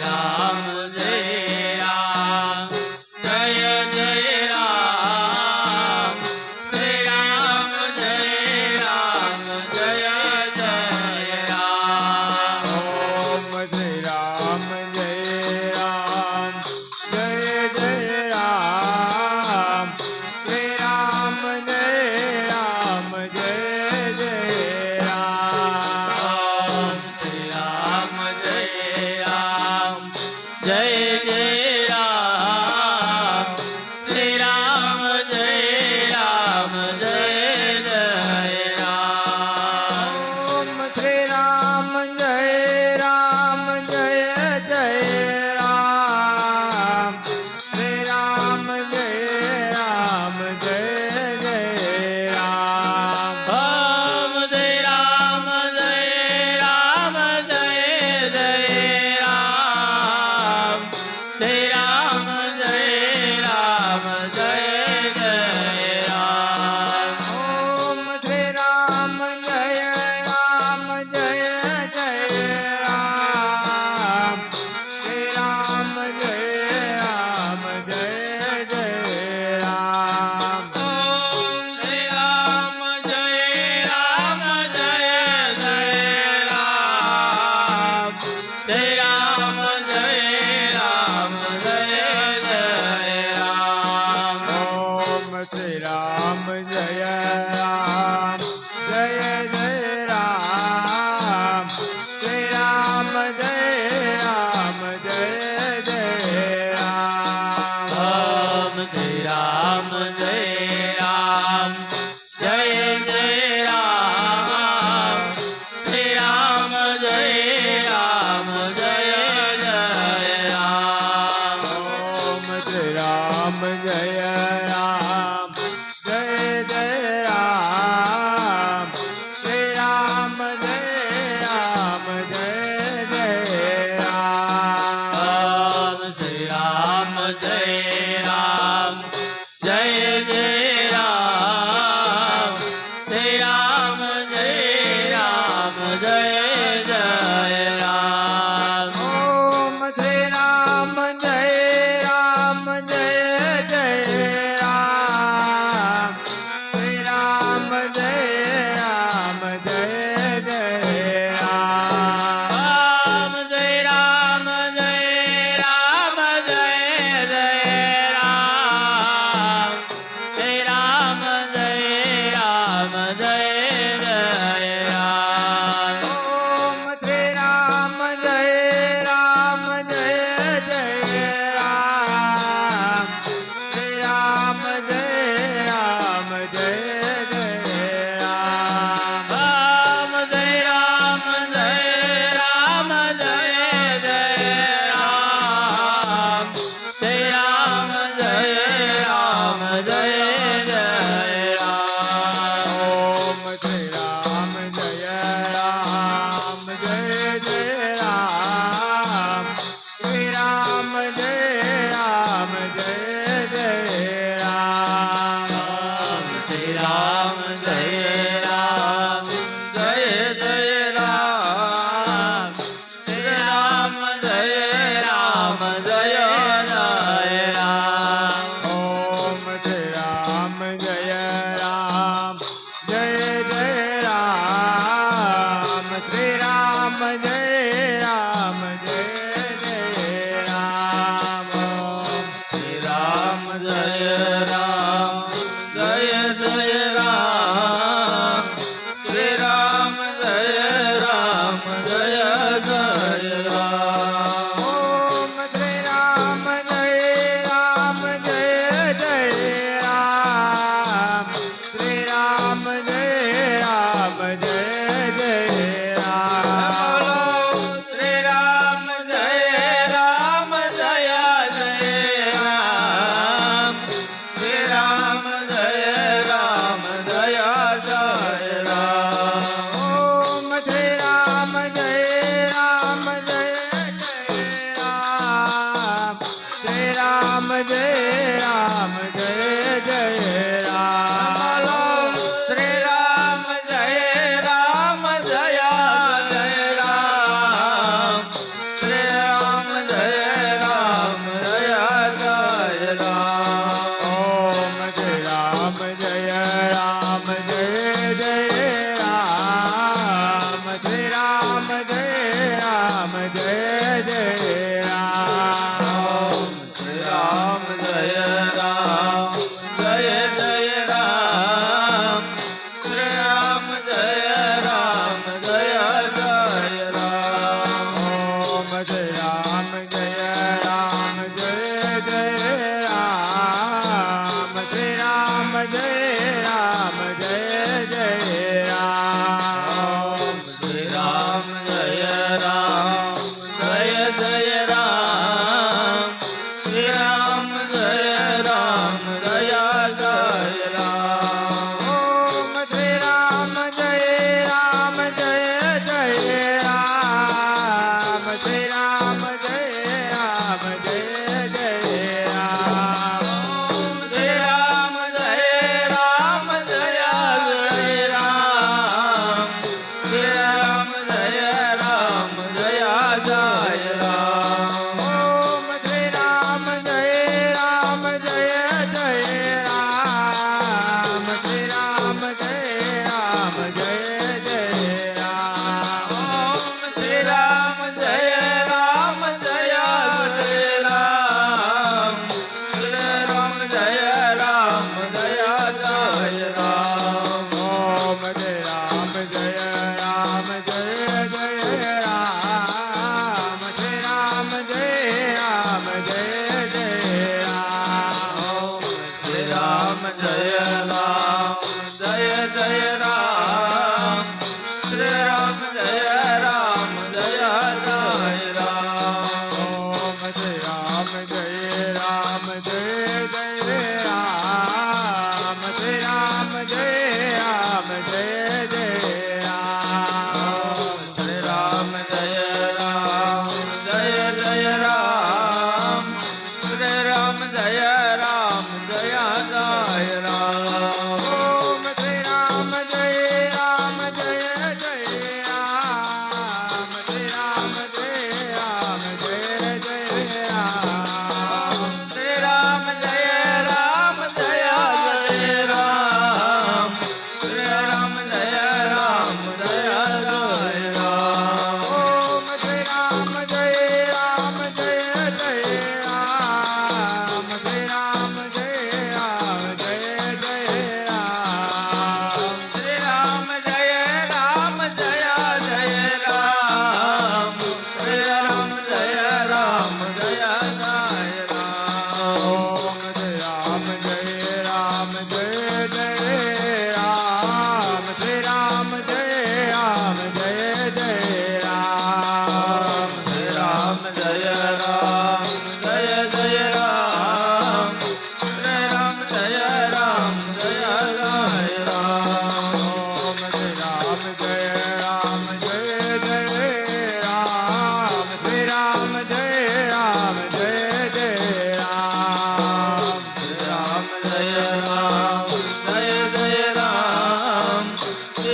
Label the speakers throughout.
Speaker 1: Ram जय राम जय जय राम श्री राम जय राम जय जय राम
Speaker 2: ओम श्री राम जय जय राम श्री राम जय जय राम
Speaker 1: श्री राम जय राम जय जय राम श्री राम जय राम जय जय राम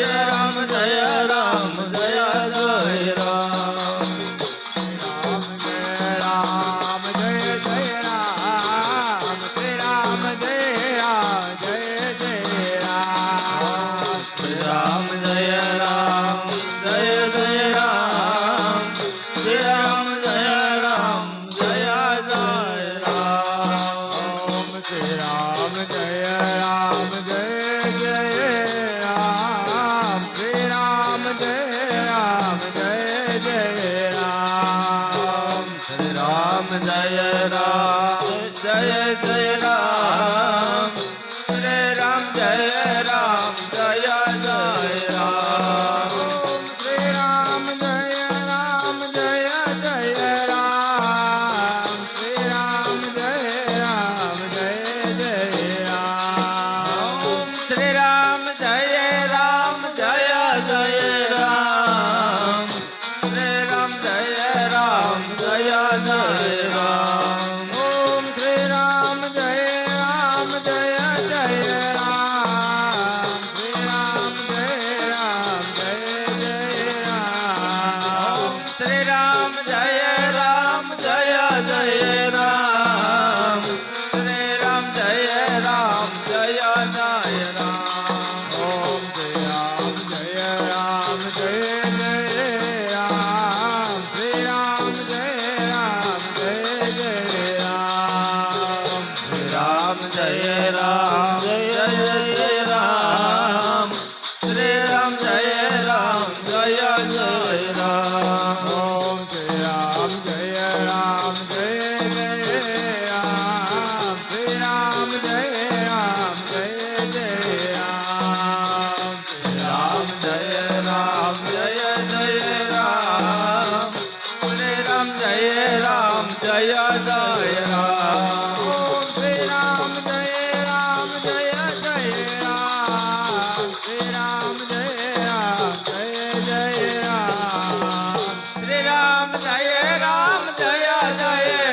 Speaker 2: राम जय जय राम श्री राम जय जय राम
Speaker 1: श्री राम जय राम जय जय राम श्री राम जय राम जय जय राम
Speaker 2: ओम श्री राम जय जय राम श्री राम जय जय राम
Speaker 1: श्री राम जय राम जय जय राम श्री राम जय राम जय जय राम
Speaker 2: ओम श्री राम जय जय राम श्री राम जय जय राम
Speaker 1: श्री राम जय राम जय जय राम श्री राम जय राम जय जय राम
Speaker 2: ओम श्री राम जय जय राम श्री राम जय जय राम
Speaker 1: श्री राम जय राम जय जय राम श्री राम जय राम जय जय राम
Speaker 2: ओम श्री राम जय जय राम श्री राम जय जय राम
Speaker 1: श्री राम जय राम जय जय राम श्री राम जय राम जय जय राम
Speaker 2: ओम श्री राम जय जय राम श्री राम जय जय राम
Speaker 1: श्री राम जय राम जय जय राम श्री राम जय राम जय जय राम
Speaker 2: ओम श्री राम जय जय राम श्री राम जय जय राम
Speaker 1: श्री राम जय राम जय जय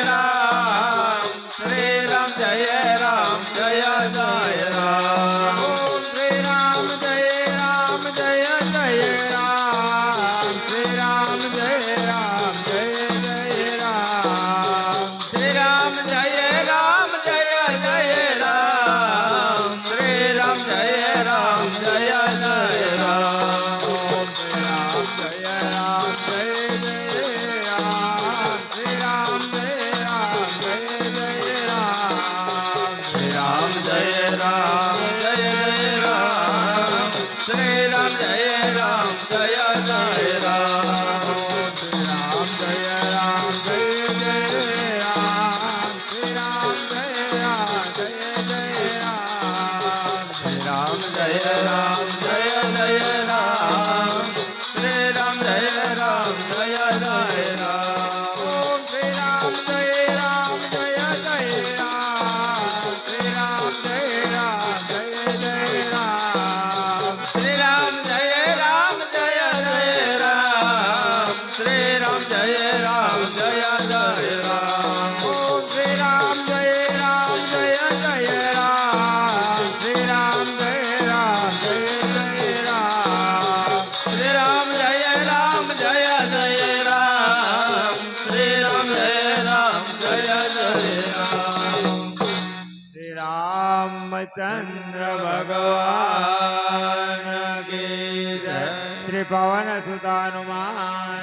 Speaker 1: राम श्री राम जय राम जय जय राम
Speaker 2: ओम श्री राम जय जय राम श्री राम जय जय राम
Speaker 1: श्री राम जय राम जय जय राम श्री राम जय राम जय जय राम
Speaker 2: ओम श्री राम जय जय राम श्री राम जय जय राम
Speaker 1: श्री राम जय राम जय जय राम श्री राम जय राम जय जय राम
Speaker 2: श्री राम जय जय राम श्री राम जय जय राम
Speaker 1: श्री राम जय राम जय जय राम श्री राम जय राम जय जय राम
Speaker 2: ओम श्री राम जय जय राम श्री राम जय जय राम
Speaker 1: श्री राम जय राम जय जय राम श्री राम जय राम जय जय राम
Speaker 2: ओम श्री राम जय जय राम श्री राम जय जय राम
Speaker 1: श्री राम जय राम जय जय राम श्री राम जय राम जय जय राम
Speaker 2: श्री रामचंद्र भगवान की जय श्री पवन सुत हनुमान